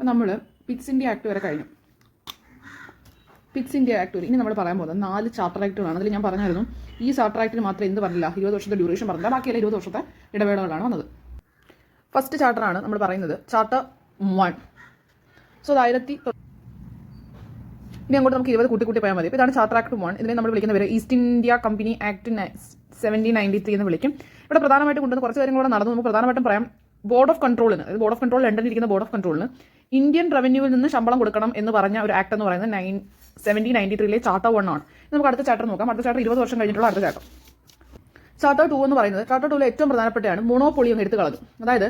നമ്മൾ Pitt's India act വരെ കഴിഞ്ഞു. പിറ്റ്സ് ഇന്ത്യ ആക്ട് വരെ ഇനി നമ്മൾ പറയാൻ പോകുന്നത് 4 ചാർട്ടർ ആക്ടുകളാണ്. അതിൽ ഞാൻ പറഞ്ഞായിരുന്നു ഈ ചാർട്ടർ ആക്ടിന് മാത്രമേ എന്ത് പറഞ്ഞില്ല 20 വർഷത്തെ ഡ്യൂറേഷൻ പറഞ്ഞില്ല, ബാക്കിയുള്ള 20 വർഷത്തെ ഇടവേളകളാണ് വന്നത്. ഫസ്റ്റ് ചാർട്ടറാണ് നമ്മൾ പറയുന്നത് ചാർട്ടർ 1. സോ അത് ഇനി അങ്ങോട്ട് നമുക്ക് 20 കൂട്ടി പോയാൽ മതി. അപ്പോൾ ഇതാണ് ചാർട്ടർ ആക്ട് 1. ഇതിനെ നമ്മൾ വിളിക്കുന്ന പേര് ഈസ്റ്റ് ഇന്ത്യ കമ്പനി ആക്ട് 1793 എന്ന് വിളിക്കും. ഇവിടെ പ്രധാനമായിട്ട് കൊണ്ടുവന്ന് കുറച്ച് കാര്യങ്ങളോടെ നടന്നു. നമുക്ക് പ്രധാനമായിട്ടും പറയാം ബോർഡ് ഓഫ് കൺട്രോളിന്, അതായത് ബോർഡ് ഓഫ് കൺട്രോൾ ലണ്ടനിൽ ഇരിക്കുന്ന ബോർഡ് ഓഫ് കൺട്രോളിന് ഇന്ത്യൻ റവന്യൂവിൽ നിന്ന് ശമ്പളം കൊടുക്കണം എന്ന് പറഞ്ഞ ഒരു ആക്ട് എന്ന് പറയുന്നത് 1793 ചാർട്ടർ 1 ആണ്. നമുക്ക് അടുത്ത ചാർട്ടർ നോക്കാം. അടുത്ത ചാർട്ടർ 20 വർഷം കഴിഞ്ഞിട്ടുള്ള അടുത്ത ചാർട്ടർ. ചാർട്ടർ 2 എന്ന് പറയുന്നത് ചാർട്ടർ 2 ഏറ്റവും പ്രധാനപ്പെട്ടതാണ് മോണോപ്പൊളി അങ്ങ് എടുത്ത് കളഞ്ഞു. അതായത്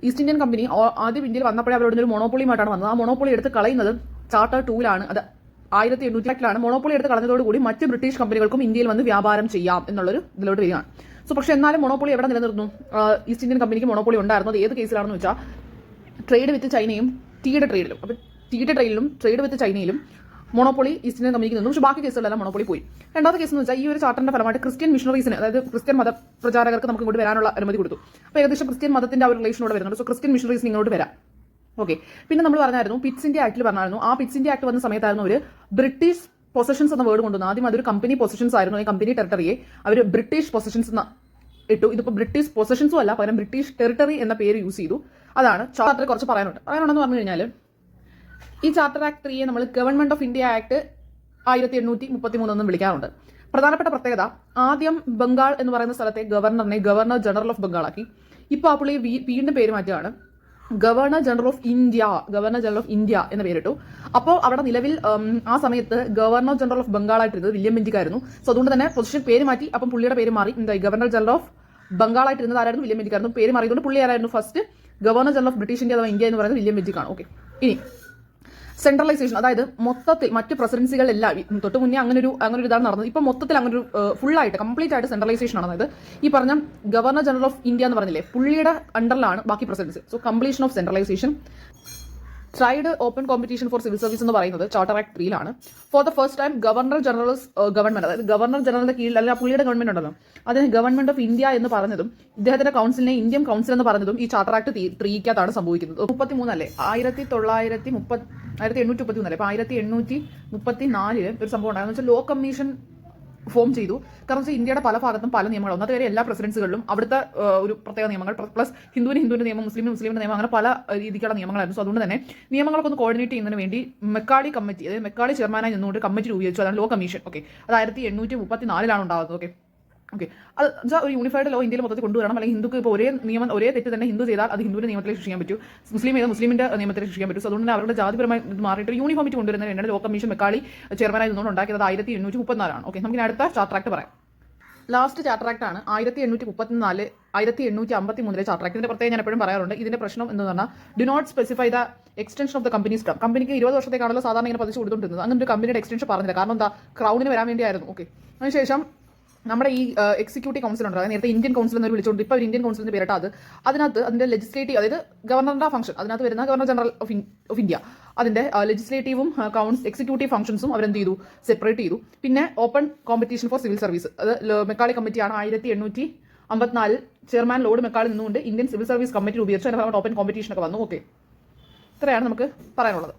ഈസ്റ്റ് ഇന്ത്യൻ കമ്പനി ആദ്യം ഇന്ത്യയിൽ വന്നപ്പോഴേ അവരോട് ഒരു മോണോപ്പൊളിയുമായിട്ടാണ് വന്നത്. ആ മോണോപ്പൊളി എടുത്ത് കളയുന്നത് ചാർട്ടർ 2 അത് 1808 മോണോപ്പൊളി എടുത്ത് കളഞ്ഞതോടുകൂടി മറ്റ് ബ്രിട്ടീഷ് കമ്പനികൾക്കും ഇന്ത്യയിൽ വന്ന് വ്യാപാരം ചെയ്യാം എന്നുള്ളൊരു ഇതിലോട്ട് വരികയാണ്. സോ പക്ഷേ എന്നാലും മോണോപ്പൊളി എവിടെ നിലനിർത്തുന്നു? ഈസ്റ്റ് ഇന്ത്യൻ കമ്പനിക്ക് മോണോപ്പൊളി ഉണ്ടായിരുന്നത് ഏത് കേസിലാണെന്ന് വെച്ചാൽ ട്രേഡ് വിത്ത് ചൈനയും ടീയുടെ ട്രേഡിലും. അപ്പോൾ ടീയുടെ ട്രേഡിലും ട്രേഡ് വിത്ത് ചൈനയിലും മോണോപ്പൊളി ഈസ്റ്റ് ഇന്ത്യൻ കമ്പനിക്ക് നിന്നു. പക്ഷേ ബാക്കി കേസുകളെല്ലാം മോണോപ്പൊളി പോയി. രണ്ടാമത്തെ കേസ് എന്ന് വെച്ചാൽ ഈ ഒരു ചാർട്ടറിന്റെ ഫലമായിട്ട് ക്രിസ്ത്യൻ മിഷണറീസിന്, അതായത് ക്രിസ്ത്യൻ മത പ്രചാരകർക്ക് നമുക്ക് ഇങ്ങോട്ട് വരാനുള്ള അനുമതി കൊടുത്തു. അപ്പോൾ ഏകദേശം ക്രിസ്ത്യൻ മതത്തിന്റെ ആ ഒരു റിലേഷനോട് വരുന്നുണ്ട്. സോ ക്രിസ്ത്യൻ മിഷണറീസിന് ഇങ്ങോട്ട് വരാം. ഓക്കെ. പിന്നെ നമ്മൾ പറഞ്ഞായിരുന്നു പിറ്റ്സ് ഇന്ത്യ ആക്ടിൽ പറഞ്ഞായിരുന്നു. ആ പിറ്റ്സ് ഇന്ത്യ ആക്ട് വന്ന സമയത്തായിരുന്നു ഒരു ബ്രിട്ടീഷ് പൊസഷൻസ് എന്ന വേർഡ് കൊണ്ടുവന്നു. ആദ്യം അതൊരു കമ്പനി പൊസഷൻസ് ആയിരുന്നു. ഈ കമ്പനി ടെറിട്ടറിയെ അവർ ബ്രിട്ടീഷ് പൊസഷൻസ് എന്ന ഇട്ടു. ഇതിപ്പോൾ ബ്രിട്ടീഷ് പൊസഷൻസും അല്ല, പകരം ബ്രിട്ടീഷ് ടെറിട്ടറി എന്ന പേര് യൂസ് ചെയ്തു. അതാണ് ചാർട്ടറിൽ കുറച്ച് പറയാനുണ്ടെന്ന് പറഞ്ഞു കഴിഞ്ഞാൽ ഈ ചാർട്ടർ ആക്ട് 3 നമ്മൾ ഗവൺമെന്റ് ഓഫ് ഇന്ത്യ ആക്ട് 1833 എന്നും വിളിക്കാറുണ്ട്. പ്രധാനപ്പെട്ട പ്രത്യേകത ആദ്യം ബംഗാൾ എന്ന് പറയുന്ന സ്ഥലത്തെ ഗവർണറിനെ ഗവർണർ ജനറൽ ഓഫ് ബംഗാൾ ആക്കി. ഇപ്പോൾ ആ പുള്ളി വീണ്ടും പേര് മാറ്റുകയാണ്. ഗവർണർ ജനറൽ ഓഫ് ഇന്ത്യ എന്ന പേരിട്ടു. അപ്പോൾ അവിടെ നിലവിൽ ആ സമയത്ത് ഗവർണർ ജനറൽ ഓഫ് ബംഗാൾ ആയിട്ടിരുന്നത് വില്യം ബെന്റിക്കായിരുന്നു. സോ അതുകൊണ്ട് തന്നെ പൊസിഷൻ പേര് മാറ്റി. അപ്പം പുള്ളിയുടെ പേര് മാറി. ഗവർണർ ജനറൽ ഓഫ് ബംഗാൾ ആയിട്ടിരുന്നത് ആരായിരുന്നു? വില്യം ബെന്റിക്കായിരുന്നു. പേര് മാറിയതുകൊണ്ട് പുള്ളി ആരായിരുന്നു? First governor general of British India അഥവാ ഇന്ത്യ എന്ന് പറയുന്നത് വില്യം ബെന്റിക്കാണ്. ഓക്കെ. ഇനി സെൻട്രലൈസേഷൻ, അതായത് മൊത്തത്തിൽ മറ്റ് പ്രസിഡൻസികളെല്ലാം തൊട്ട് മുന്നേ അങ്ങനെ ഒരു ഇതാണ് നടന്നത്. ഇപ്പം മൊത്തത്തിൽ അങ്ങനെ ഒരു ഫുള്ളായിട്ട് കംപ്ലീറ്റ് ആയിട്ട് സെൻട്രലൈസേഷൻ ആണ്. അതായത് ഈ പറഞ്ഞ ഗവർണർ ജനറൽ ഓഫ് ഇന്ത്യ എന്ന് പറഞ്ഞില്ലേ, പുള്ളിയുടെ അണ്ടറിലാണ് ബാക്കി presidencies. So completion of centralisation. Tried open competition for civil service എന്ന് പറയുന്നത് charter act 3 for the first time governor general government, അതായത് ഗവർണർ ജനറലിന്റെ കീഴിൽ അല്ലെങ്കിൽ പുള്ളിയുടെ ഗവൺമെന്റ് ഉണ്ടല്ലോ അതിന് ഗവൺമെന്റ് ഓഫ് ഇന്ത്യ എന്ന് പറഞ്ഞതും ഇദ്ദേഹത്തിന്റെ കൗൺസിലിനെ ഇന്ത്യൻ കൗൺസിൽ എന്ന് പറഞ്ഞതും ഈ ചാർട്ടർ ആക്ട് 3 സംഭവിക്കുന്നത്. 33 അല്ലേ, 1833 അല്ലേ. അപ്പൊ 1834 ഒരു സംഭവം ഉണ്ടായിരുന്നു വെച്ചാൽ ലോ കമ്മീഷൻ ഫോം ചെയ്തു. കാരണം വെച്ചാൽ ഇന്ത്യയുടെ പല ഭാഗത്തും പല നിയമങ്ങൾ, ഒന്നത്തെ കാര്യം എല്ലാ പ്രസിഡൻസുകളിലും അവിടുത്തെ ഒരു പ്രത്യേക നിയമങ്ങൾ പ്ലസ് ഹിന്ദുവിന്റെ നിയമം, മുസ്ലിമിന്റെ നിയമം, അങ്ങനെ പല രീതിക്കുള്ള നിയമങ്ങളായിരുന്നു. സോ അതുകൊണ്ട് തന്നെ നിയമങ്ങളൊക്കെ ഒന്ന് കോർഡിനേറ്റ് ചെയ്യുന്നതിന് വേണ്ടി മെക്കാളി കമ്മിറ്റി, അതായത് മെക്കാളി ചെയർമാനായി നിന്നുകൊണ്ട് കമ്മിറ്റി രൂപീകരിച്ചു. അതാണ് ലോ കമ്മീഷൻ. ഓക്കെ. അത് 1834 ഉണ്ടാകുന്നത്. ഓക്കെ. അത് വെച്ചാൽ ഒരു യൂണിഫൈഡ് ലോ ഇന്ത്യയിൽ മൊത്തത്തിൽ കൊണ്ടുവരണം. അല്ലെങ്കിൽ ഹിന്ദുക്ക് ഇപ്പോൾ ഒരേ തെറ്റ് തന്നെ ഹിന്ദു ചെയ്താൽ അത് ഹിന്ദുവിന്റെ നിയമത്തിലേക്ക് ശിക്ഷിക്കാൻ പറ്റും, മുസ്ലിം ചെയ്താൽ മുസ്ലിമിന്റെ നിയമത്തിലേക്ക് ശിക്ഷിക്കാൻ പറ്റും. അതുകൊണ്ട് തന്നെ അവരുടെ ജാതിപരമായി മാറിയിട്ട് യൂണിഫോമിറ്റി കൊണ്ടുവരുന്നതിന് വേണ്ടിയാണ് ലോ കമ്മീഷൻ മെക്കാളി ചെയർമാനായി നിന്നുകൊണ്ട് ഉണ്ടാക്കിയത്. 1834. ഓക്കെ. നമുക്ക് അടുത്ത ചാർട്ടർ ആക്ട് പറയാം. ലാസ്റ്റ് ചാർട്ടർ ആക്ട് ആണ് 1834 1853 ചാർട്ടർ ആക്ട്. ഇതിന്റെ പ്രത്യേകം ഞാൻ എപ്പോഴും പറയാറുണ്ട്. ഇതിന്റെ പ്രശ്നം എന്ന് പറഞ്ഞാൽ do not specify the extension of the companies term. കമ്പനിക്ക് 20 വർഷത്തേക്കാണല്ലോ സാധാരണ ഇങ്ങനെ പതിച്ചു കൊടുത്തുകൊണ്ടിരുന്നത്. അങ്ങനെ ഒരു കമ്പനിയുടെ എക്സ്റ്റൻഷൻ പറഞ്ഞില്ല. കാരണം എന്താ, ക്രൗണിന് വരാൻ വേണ്ടിയായിരുന്നു. ഓക്കെ. അതിനുശേഷം നമ്മുടെ ഈ എക്സിക്യൂട്ടീവ് കൗൺസിൽ ഉണ്ട്, നേരത്തെ ഇന്ത്യൻ കൗൺസിൽ എന്ന് വിളിച്ചുകൊണ്ട് ഇപ്പോൾ ഒരു ഇന്ത്യൻ കൗൺസിലിന്റെ പേരിട്ട് അതിനകത്ത് അതിന്റെ ലെജിസ്ലേറ്റീവ്, അതായത് ഗവർണറുടെ ഫംഗ്ഷൻ, അതിനകത്ത് വരുന്ന ഗവർണർ ജനറൽ ഓഫ് ഇന്ത്യ, അതിന്റെ ലെജിസ്ലേറ്റീവും എക്സിക്യൂട്ടീവ് ഫംഗ്ഷൻസും അവരെന്ത് ചെയ്തു, സെപ്പറേറ്റ് ചെയ്തു. പിന്നെ open competition for civil service, അത് മെക്കാളി കമ്മിറ്റിയാണ് 1854 ചെയർമാൻ ലോർഡ് മെക്കാളി നിന്നുകൊണ്ട് ഇന്ത്യൻ സിവിൽ സർവീസ് കമ്മിറ്റി രൂപീകരിച്ചു. അതിന്റെ ഓപ്പൺ കോമ്പറ്റീഷൻ ഒക്കെ വന്നു. ഓക്കെ. ഇത്രയാണ് നമുക്ക് പറയാനുള്ളത്.